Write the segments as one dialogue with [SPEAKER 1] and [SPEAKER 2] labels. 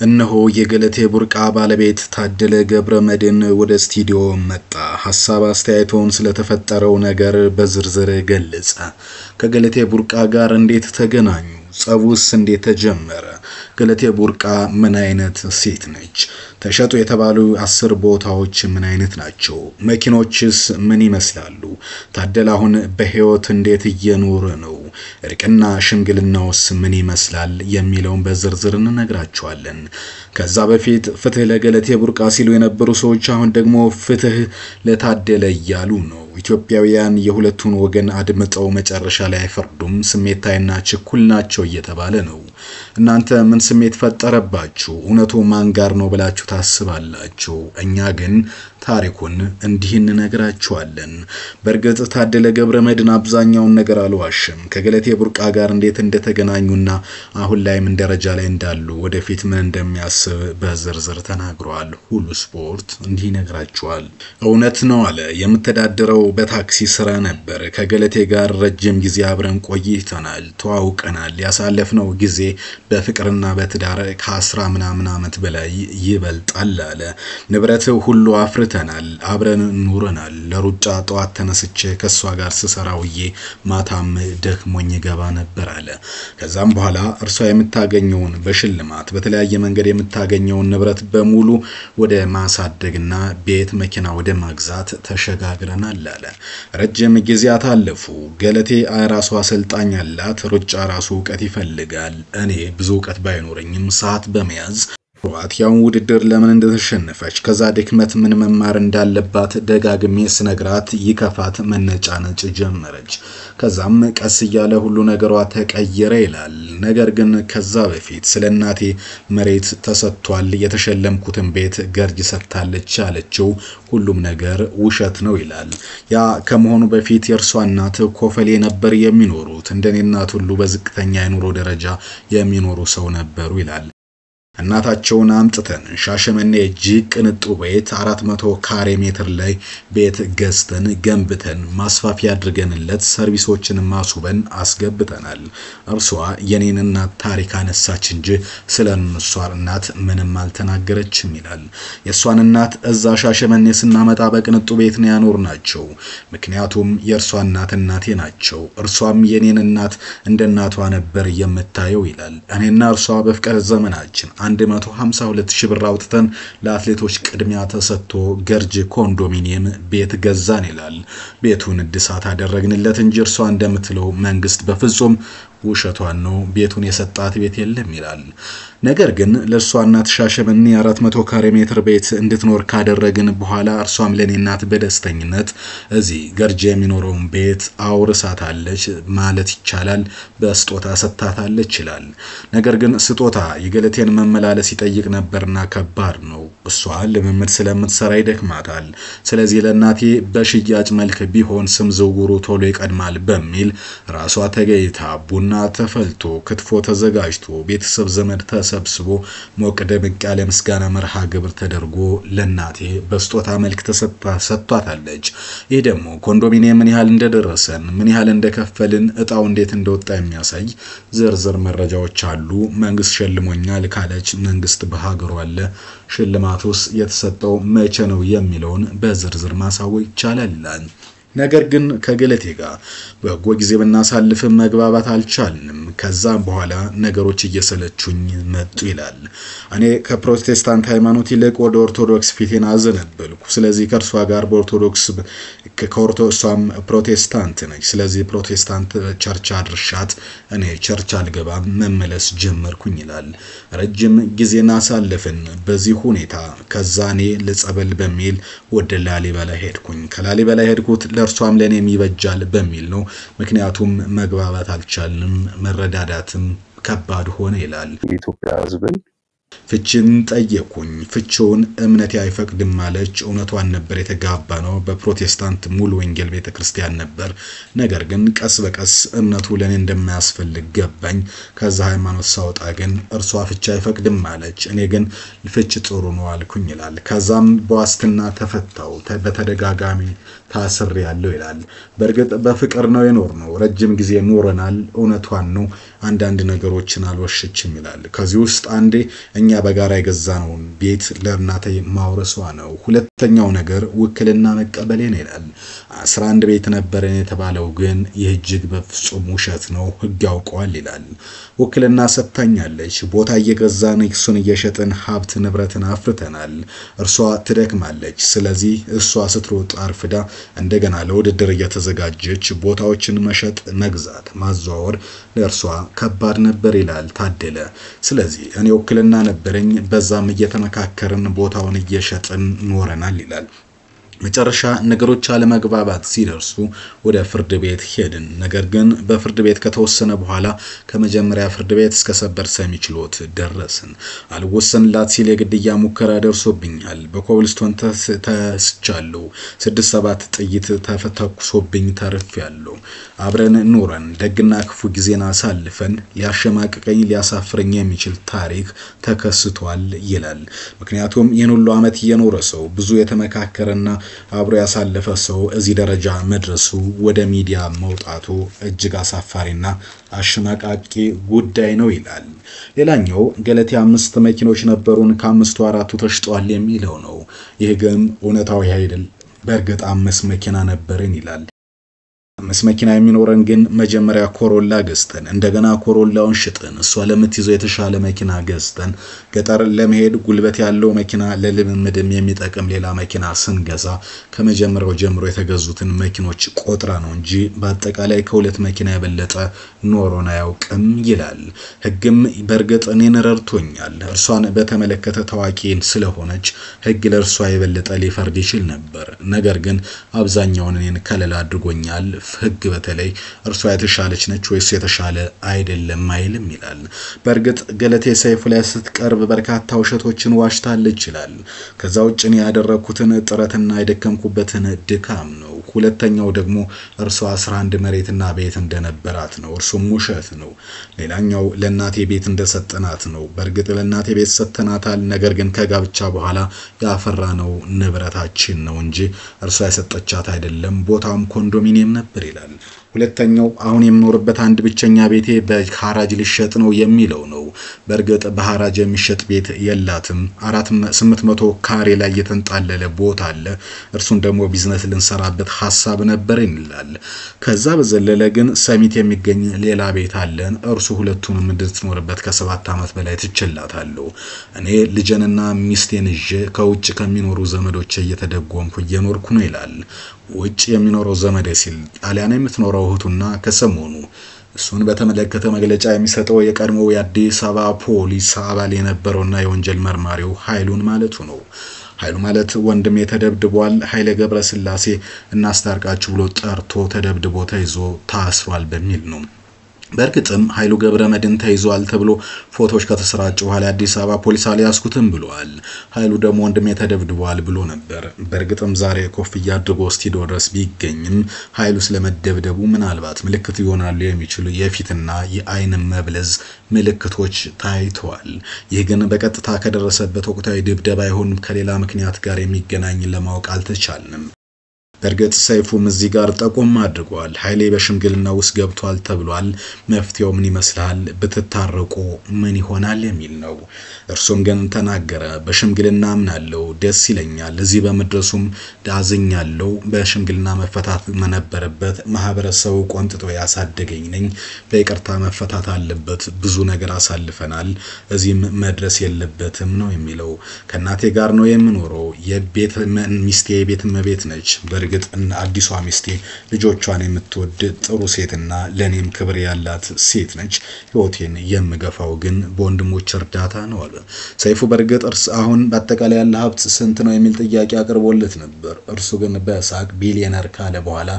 [SPEAKER 1] እነሆ የገለቴ ቡርቃ ባለቤት ታደለ ገብረመድህን ወደ ስቱዲዮ መጣ። ሐሳብ አስተያየቱን ስለተፈጠረው ነገር በዝርዝር ገለጸ። ከገለቴ ቡርቃ ጋር እንዴት ተገናኙ? ጸቡስ እንዴት ተጀመረ? ገለቴ ቡርቃ ምን አይነት ሴት ነች? ተሸጡ የተባሉ 10 ቦታዎች ምን አይነት ናቸው? መኪኖችስ ምን ይመስላሉ? ታደለ አሁን በህይወት እንዴት እየኖረ ነው? እርቅና ሽምግልናውስ ምን ይመስላል የሚለውን በዝርዝር እንነግራችኋለን። ከዛ በፊት ፍትህ ለገለቴ ቡርቃ ሲሉ የነበሩ ሰዎች አሁን ደግሞ ፍትህ ለታደለ እያሉ ነው። ኢትዮጵያውያን የሁለቱን ወገን አድምጠው መጨረሻ ላይ አይፈርዱም፣ ስሜታዊና ችኩል ናቸው እየተባለ ነው። እናንተ ምን ስሜት ፈጠረባችሁ? እውነቱ ማን ጋር ነው ብላችሁ ታስባላችሁ? እኛ ግን ታሪኩን እንዲህ እንነግራችኋለን። በእርግጥ ታደለ ገብረመድህን አብዛኛውን ነገር አልዋሽም። ከገለቴ ቡርቃ ጋር እንዴት እንደተገናኙና አሁን ላይ ምን ደረጃ ላይ እንዳሉ ወደፊት ምን እንደሚያስብ በዝርዝር ተናግሯል። ሁሉ ስፖርት እንዲህ ይነግራችኋል። እውነት ነው አለ። የምተዳደረው በታክሲ ስራ ነበር። ከገለቴ ጋር ረጅም ጊዜ አብረን ቆይተናል፣ ተዋውቀናል። ያሳለፍነው ጊዜ በፍቅርና በትዳር ከ10 ምናምን ዓመት በላይ ይበልጣል አለ። ንብረት ሁሉ አፍርተናል፣ አብረን ኑረናል። ለሩጫ ጠዋት ተነስቼ ከሷ ጋር ስሰራውዬ ማታም ደክሞኝ ገባ ነበር አለ። ከዛም በኋላ እርሷ የምታገኘውን በሽልማት በተለያየ መንገድ የምታገኘውን ንብረት በሙሉ ወደ ማሳደግና ቤት መኪና ወደ ማግዛት ተሸጋግረናል አለ። ረጅም ጊዜያት አለፉ። ገለቴ ራሷ አሰልጣኝ አላት። ሩጫ ራሱ ዕውቀት ይፈልጋል። እኔ ብዙ ዕውቀት ባይኖረኝም ሰዓት በመያዝ ያው ውድድር ለምን እንደተሸነፈች ከዛ ድክመት ምን መማር እንዳለባት ደጋግሜ ስነግራት ይከፋት መነጫነጭ ጀመረች። ከዛም ቀስ እያለ ሁሉ ነገሯ ተቀየረ ይላል። ነገር ግን ከዛ በፊት ስለናቴ መሬት ተሰጥቷል፣ የተሸለምኩትን ቤት ገርጅ ሰጥታለች ያለችው ሁሉም ነገር ውሸት ነው ይላል። ያ ከመሆኑ በፊት የእርሷ እናት ኮፈሌ ነበር የሚኖሩት። እንደኔ እናት ሁሉ በዝቅተኛ የኑሮ ደረጃ የሚኖሩ ሰው ነበሩ ይላል። እናታቸውን አምጥተን ሻሸመኔ እጅግ ቅንጡ ቤት 400 ካሬ ሜትር ላይ ቤት ገዝተን ገንብተን ማስፋፊያ አድርገንለት ሰርቪሶችን ማሱበን አስገብተናል። እርሷ የኔን እናት ታሪክ አነሳች እንጂ ስለነሷ እናት ምንም አልተናገረችም ይላል። የሷን እናት እዛ ሻሸመኔ ስናመጣ በቅንጡ ቤት ነው ያኖርናቸው። ምክንያቱም የእርሷ እናት እናቴ ናቸው። እርሷም የኔን እናት እንደ እናቷ ነበር የምታየው ይላል። እኔና እርሷ በፍቅር ዘመናችን 152,000 ብር አውጥተን ለአትሌቶች ቅድሚያ ተሰጥቶ ገርጅ ኮንዶሚኒየም ቤት ገዛን ይላል። ቤቱን እድሳት አደረግንለት እንጂ እርሷ እንደምትለው መንግስት በፍጹም ውሸቷን ነው ቤቱን የሰጣት ቤት የለም ይላል። ነገር ግን ለሷ እናት ሻሸመኔ 400 ካሬ ሜትር ቤት እንድትኖር ካደረግን በኋላ እርሷም ለኔ እናት በደስተኝነት እዚህ ገርጅ የሚኖረውን ቤት አውርሳታለች ማለት ይቻላል። በስጦታ ሰጥታታለች ይላል። ነገር ግን ስጦታ የገለቴን መመላለስ ይጠይቅ ነበርና ከባድ ነው። እሷ ለምምድ ስለምትሰራ ይደክማታል። ስለዚህ ለናቴ በሽያጭ መልክ ቢሆን ስም ዝውውሩ ቶሎ ይቀድማል በሚል ራሷ ተገይታ ቡና ተፈልቶ ክትፎ ተዘጋጅቶ ቤተሰብ ዘመድ ተሰብስቦ ሞቅ ደምቅ ያለ ምስጋና መርሃ ግብር ተደርጎ ለናቴ በስጦታ መልክ ተሰጥቷታለች። ይሄ ደግሞ ኮንዶሚኒየም ምን ያህል እንደደረሰን ምን ያህል እንደከፈልን እጣው እንዴት እንደወጣ የሚያሳይ ዝርዝር መረጃዎች አሉ። መንግስት ሸልሞኛል ካለች መንግስት በሀገሩ አለ። ሽልማቱስ የተሰጠው መቼ ነው የሚለውን በዝርዝር ማሳወቅ ይቻላል። ነገር ግን ከገለቴ ጋር በጎ ጊዜ በናሳልፍ መግባባት አልቻልንም። ከዛ በኋላ ነገሮች እየሰለቹኝ መጡ ይላል። እኔ ከፕሮቴስታንት ሃይማኖት ይልቅ ወደ ኦርቶዶክስ ፊቴን አዘነበልኩ። ስለዚህ ከርሷ ጋር በኦርቶዶክስ ከኦርቶዶክስም ፕሮቴስታንት ነች። ስለዚህ ፕሮቴስታንት ቸርች አድርሻት እኔ ቸርች አልገባም መመለስ ጀመርኩኝ ይላል። ረጅም ጊዜና አሳልፈን በዚህ ሁኔታ ከዛ እኔ ለጸበል በሚል ወደ ላሊበላ ሄድኩኝ። ከላሊበላ ሄድኩት ለርሷም ለኔም ይበጃል በሚል ነው። ምክንያቱም መግባባት አልቻልንም፣ መረዳዳትም ከባድ ሆነ ይላል።
[SPEAKER 2] ኢትዮጵያ ህዝብን
[SPEAKER 1] ፍቺን ጠየቁኝ። ፍቺውን እምነቴ አይፈቅድም ማለች። እውነቷን ነበር። የተጋባ ነው በፕሮቴስታንት ሙሉ ወንጌል ቤተክርስቲያን ነበር። ነገር ግን ቀስ በቀስ እምነቱ ለኔ እንደማያስፈልግ ገባኝ። ከዛ ሃይማኖት ሳውጣ ግን እርሷ ፍቺ አይፈቅድም ማለች። እኔ ግን ፍቺ ጥሩ ነው አልኩኝ ይላል። ከዛም በዋስትና ተፈታው። በተደጋጋሚ ታስር ያለው ይላል። በርግጥ በፍቅር ነው የኖርነው። ረጅም ጊዜ ኖረናል። እውነቷን ነው። አንዳንድ ነገሮችን አልወሽችም ይላል። ከዚህ ውስጥ አንዴ እኛ በጋራ የገዛነው ቤት ለእናቴ ማውረሷ ነው። ሁለተኛው ነገር ውክልና መቀበሌ ነው ይላል። 11 ቤት ነበረን የተባለው ግን ይህጅግ በፍጹም ውሸት ነው፣ ህግ ያውቀዋል ይላል። ውክልና ሰጥታኛለች። ቦታ እየገዛን እሱን እየሸጥን ሀብት ንብረትን አፍርተናል። እርሷ ትደክማለች። ስለዚህ እሷ ስትሮጥ አርፍዳ እንደገና ለውድድር እየተዘጋጀች ቦታዎችን መሸጥ፣ መግዛት፣ ማዘዋወር ለእርሷ ከባድ ነበር ይላል ታደለ። ስለዚህ እኔ ውክልና ነበረኝ፣ በዛም እየተመካከርን ቦታውን እየሸጥን ኖረናል ይላል። መጨረሻ ነገሮች አለመግባባት ሲደርሱ ወደ ፍርድ ቤት ሄድን። ነገር ግን በፍርድ ቤት ከተወሰነ በኋላ ከመጀመሪያ ፍርድ ቤት እስከ ሰበር ሰሚ ችሎት ደረስን። አልወሰንላት ሲል የግድያ ሙከራ ደርሶብኛል። በኮብልስቶን ተስቻለሁ። 6-7 ጥይት ተተኩሶብኝ ተርፌያለሁ። አብረን ኖረን ደግና ክፉ ጊዜና አሳልፈን ሊያሸማቅቀኝ ሊያሳፍረኝ የሚችል ታሪክ ተከስቷል ይላል። ምክንያቱም ይህን ሁሉ ዓመት የኖረ ሰው ብዙ የተመካከረና አብሮ ያሳለፈ ሰው እዚህ ደረጃ መድረሱ ወደ ሚዲያ መውጣቱ እጅግ አሳፋሪና አሸማቃቂ ጉዳይ ነው ይላል። ሌላኛው ገለቴ 5 መኪኖች ነበሩን፣ ከ5ቱ 4ቱ ተሽጧል የሚለው ነው። ይህ ግን እውነታው አይደለም። በእርግጥ 5 መኪና ነበረን ይላል። 5 መኪና የሚኖረን ግን መጀመሪያ ኮሮላ ገዝተን እንደገና ኮሮላውን ሽጠን እሷ ለምትይዘው የተሻለ መኪና ገዝተን ገጠር ለመሄድ ጉልበት ያለው መኪና ለልምምድም የሚጠቅም ሌላ መኪና ስንገዛ ከመጀመሪያው ጀምሮ የተገዙትን መኪኖች ቆጥራ ነው እንጂ በአጠቃላይ ከ2 መኪና የበለጠ ኖሮን አያውቅም ይላል። ህግም በእርግጥ እኔን ረድቶኛል። እርሷን በተመለከተ ታዋቂን ስለሆነች ህግ ለእርሷ የበለጠ ሊፈርድ ይችል ነበር። ነገር ግን አብዛኛውን እኔን ከለላ አድርጎኛል። ህግ በተለይ እርሷ የተሻለች ነች ወይስ የተሻለ አይደለም አይልም ይላል። በእርግጥ ገለቴ ሰይፉ ላይ ስትቀርብ በርካታ ውሸቶችን ዋሽታለች ይላል። ከዛ ውጭ እኔ ያደረኩትን ጥረትና የደከምኩበትን ድካም ነው። ሁለተኛው ደግሞ እርሷ 11 መሬትና ቤት እንደነበራት ነው። እርሱም ውሸት ነው። ሌላኛው ለእናቴ ቤት እንደሰጠናት ነው። በእርግጥ ለእናቴ ቤት ሰጥተናታል። ነገር ግን ከጋብቻ በኋላ ያፈራነው ንብረታችን ነው እንጂ እርሷ የሰጠቻት አይደለም። ቦታውም ኮንዶሚኒየም ነበር ይላል። ሁለተኛው አሁን የምኖርበት አንድ ብቸኛ ቤቴ በሐራጅ ሊሸጥ ነው የሚለው ነው። በእርግጥ በሐራጅ የሚሸጥ ቤት የላትም። 800 ካሬ ላይ የተንጣለለ ቦታ አለ። እርሱን ደግሞ ቢዝነስ ልንሰራበት ሐሳብ ነበር ይላል። ከዛ በዘለለ ግን ሰሚት የሚገኝ ሌላ ቤት አለን። እርሱ ሁለቱንም እንድትኖርበት ከ7 ዓመት በላይ ትችላታለሁ። እኔ ልጅንና ሚስቴን ይዤ ከውጭ ከሚኖሩ ዘመዶች እየተደጎምኩ እየኖርኩ ነው ይላል። ውጭ የሚኖረው ዘመዴ ሲል ጣሊያን የምትኖረው እህቱና ከሰሞኑ እሱን በተመለከተ መግለጫ የሚሰጠው የቀድሞው የአዲስ አበባ ፖሊስ አባል የነበረውና የወንጀል መርማሪው ኃይሉን ማለቱ ነው። ኃይሉ ማለት ወንድሜ ተደብድቧል፣ ኃይለ ገብረስላሴ እናስታርቃችሁ ብሎ ጠርቶ ተደብድቦ ተይዞ ታስሯል በሚል ነው። በእርግጥም ኃይሉ ገብረ መድን ተይዟል ተብሎ ፎቶዎች ከተሰራጩ በኋላ አዲስ አበባ ፖሊስ አልያዝኩትም ብሏል። ኃይሉ ደግሞ ወንድሜ ተደብድቧል ብሎ ነበር። በእርግጥም ዛሬ ኮፍያ አድርጎ ስቱዲዮ ድረስ ቢገኝም ኃይሉ ስለመደብደቡ ምናልባት ምልክት ይሆናሉ የሚችሉ የፊትና የአይን መብለዝ ምልክቶች ታይተዋል። ይህ ግን በቀጥታ ከደረሰበት ወቅታዊ ድብደባ ይሁን ከሌላ ምክንያት ጋር የሚገናኝ ለማወቅ አልተቻለም። በእርግጥ ሰይፉም እዚህ ጋር ጠቆም አድርጓል። ኃይሌ በሽምግልና ውስጥ ገብቷል ተብሏል። መፍትሄው ምን ይመስላል? ብትታረቁ ምን ይሆናል የሚል ነው። እርሱም ግን ተናገረ። በሽምግልና አምናለሁ፣ ደስ ይለኛል። እዚህ በመድረሱም ዳዝኛለሁ። በሽምግልና መፈታት መነበረበት። ማህበረሰቡ ቆንጥጦ ያሳደገኝ ነኝ። በይቅርታ መፈታት አለበት። ብዙ ነገር አሳልፈናል። እዚህም መድረስ የለበትም ነው የሚለው። ከናቴ ጋር ነው የምኖረው። የቤት ሚስቴ የቤት መቤት ነች። በእርግጥ አዲሷ ሚስቴ ልጆቿን የምትወድ ጥሩ ሴትና ለኔም ክብር ያላት ሴት ነች። ህይወቴን የምገፋው ግን በወንድሞች እርዳታ ነው አለ ሰይፉ። በእርግጥ አሁን በአጠቃላይ ያለ ሀብት ስንት ነው የሚል ጥያቄ አቅርቦለት ነበር። እርሱ ግን በሳቅ ቢሊየነር ካለ በኋላ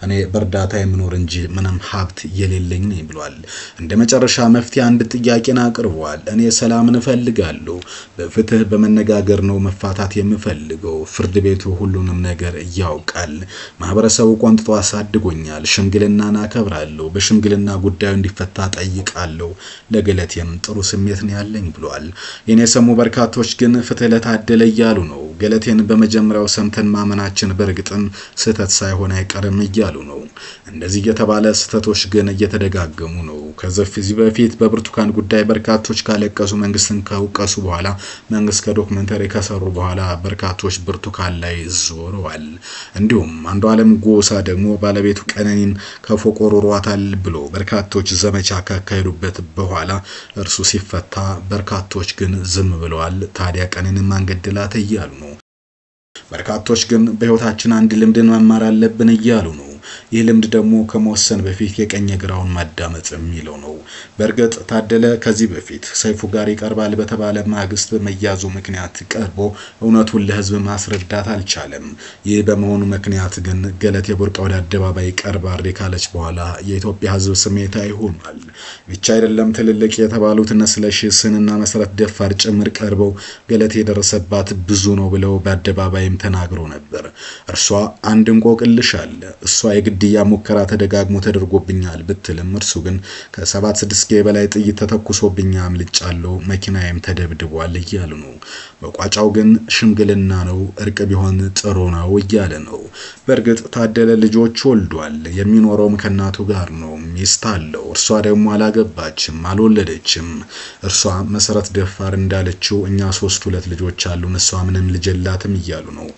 [SPEAKER 1] እኔ በእርዳታ የምኖር እንጂ ምንም ሀብት የሌለኝ ነኝ ብሏል። እንደ መጨረሻ መፍትሄ አንድ ጥያቄን አቅርቧል። እኔ ሰላምን እፈልጋለሁ። በፍትህ በመነጋገር ነው መፋታት የምፈልገው። ፍርድ ቤቱ ሁሉንም ነገር ያውቃል። ማህበረሰቡ ቆንጥጦ አሳድጎኛል። ሽምግልናን አከብራለሁ። በሽምግልና ጉዳዩ እንዲፈታ ጠይቃለሁ። ለገለቴም ጥሩ ስሜት ነው ያለኝ ብሏል። የኔ ሰሙ በርካቶች ግን ፍትህ ለታደለ እያሉ ነው። ገለቴን በመጀመሪያው ሰምተን ማመናችን በርግጥም ስህተት ሳይሆን አይቀርም እያሉ ነው። እንደዚህ የተባለ ስህተቶች ግን እየተደጋገሙ ነው። ከዚህ በፊት በብርቱካን ጉዳይ በርካቶች ካለቀሱ መንግስትን ከውቀሱ በኋላ መንግስት ከዶክመንተሪ ከሰሩ በኋላ በርካቶች ብርቱካን ላይ ዞረዋል። እንዲሁም አንዱዓለም ጎሳ ደግሞ ባለቤቱ ቀነኒን ከፎቅ ወርውሯታል ብሎ በርካቶች ዘመቻ ካካሄዱበት በኋላ እርሱ ሲፈታ በርካቶች ግን ዝም ብለዋል። ታዲያ ቀነኒን ማን ገደላት እያሉ ነው። በርካቶች ግን በህይወታችን አንድ ልምድን መማር አለብን እያሉ ነው። ይህ ልምድ ደግሞ ከመወሰን በፊት የቀኝ ግራውን ማዳመጥ የሚለው ነው። በርግጥ ታደለ ከዚህ በፊት ሰይፉ ጋር ይቀርባል በተባለ ማግስት በመያዙ ምክንያት ቀርቦ እውነቱን ለህዝብ ማስረዳት አልቻለም። ይህ በመሆኑ ምክንያት ግን ገለቴ ቡርቃ ወደ አደባባይ ቀርባሪ ካለች በኋላ የኢትዮጵያ ህዝብ ስሜታዊ ሆኗል። ብቻ አይደለም ትልልቅ የተባሉት ስለሺ ስንና መሰረት ደፋር ጭምር ቀርበው ገለቴ የደረሰባት ብዙ ነው ብለው በአደባባይም ተናግረው ነበር። እርሷ አንድ እንቆቅልሽ አለ እሷ የግድያ ሙከራ ተደጋግሞ ተደርጎብኛል ብትልም እርሱ ግን ከ76 በላይ ጥይት ተተኩሶብኛ አምልጫለሁ መኪናዬም ተደብድቧል እያሉ ነው። በቋጫው ግን ሽምግልና ነው እርቅ ቢሆን ጥሩ ነው እያለ ነው። በርግጥ ታደለ ልጆች ወልዷል። የሚኖረውም ከናቱ ጋር ነው። ሚስት አለው። እርሷ ደግሞ አላገባችም አልወለደችም። እርሷ መሰረት ደፋር እንዳለችው እኛ 3 ልጆች አሉን እሷ ምንም ልጅ የላትም እያሉ ነው።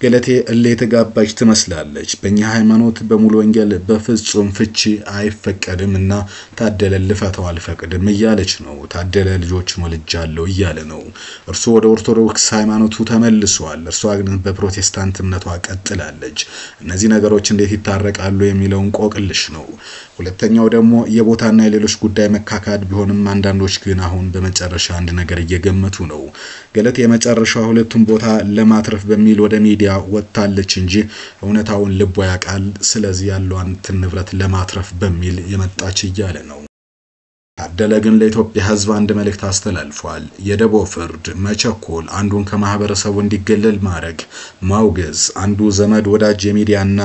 [SPEAKER 1] ገለቴ ለተጋባች ትመስላለች። በእኛ ሃይማኖት በሙሉ ወንጌል በፍጹም ፍቺ አይፈቀድምና ታደለ ልፈታው አልፈቅድም እያለች ነው። ታደለ ልጆችን ወልጃለሁ እያለ ነው። እርሱ ወደ ኦርቶዶክስ ሃይማኖቱ ተመልሷል። እርሷ ግን በፕሮቴስታንት እምነቷ ቀጥላለች። እነዚህ ነገሮች እንዴት ይታረቃሉ የሚለውን ቆቅልሽ ነው። ሁለተኛው ደግሞ የቦታና የሌሎች ጉዳይ መካካድ ቢሆንም አንዳንዶች ግን አሁን በመጨረሻ አንድ ነገር እየገመቱ ነው። ገለቴ የመጨረሻው ሁለቱም ቦታ ለማትረፍ በሚል ወደ ሚዲያ ወጣለች እንጂ እውነታውን ልቧ ያውቃል። ስለዚህ ያለውን ንብረት ለማትረፍ በሚል የመጣች እያለ ነው። ታደለ ግን ለኢትዮጵያ ህዝብ አንድ መልእክት አስተላልፏል። የደቦ ፍርድ መቸኮል፣ አንዱን ከማህበረሰቡ እንዲገለል ማድረግ፣ ማውገዝ፣ አንዱ ዘመድ ወዳጅ የሚዲያና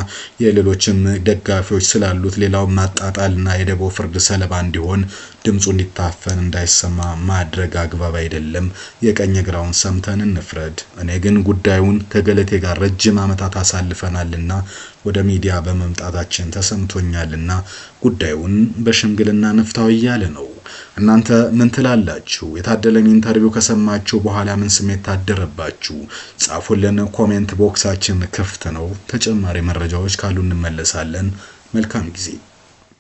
[SPEAKER 1] የሌሎችም ደጋፊዎች ስላሉት ሌላው ማጣጣልና የደቦ ፍርድ ሰለባ እንዲሆን ድምጹ እንዲታፈን እንዳይሰማ ማድረግ አግባብ አይደለም። የቀኝ ግራውን ሰምተን እንፍረድ። እኔ ግን ጉዳዩን ከገለቴ ጋር ረጅም ዓመታት አሳልፈናልና ወደ ሚዲያ በመምጣታችን ተሰምቶኛልና ጉዳዩን በሽምግልና ንፍታው እያለ ነው። እናንተ ምን ትላላችሁ? የታደለን ኢንተርቪው ከሰማችሁ በኋላ ምን ስሜት ታደረባችሁ? ጻፉልን። ኮሜንት ቦክሳችን ክፍት ነው። ተጨማሪ መረጃዎች ካሉ እንመለሳለን። መልካም ጊዜ።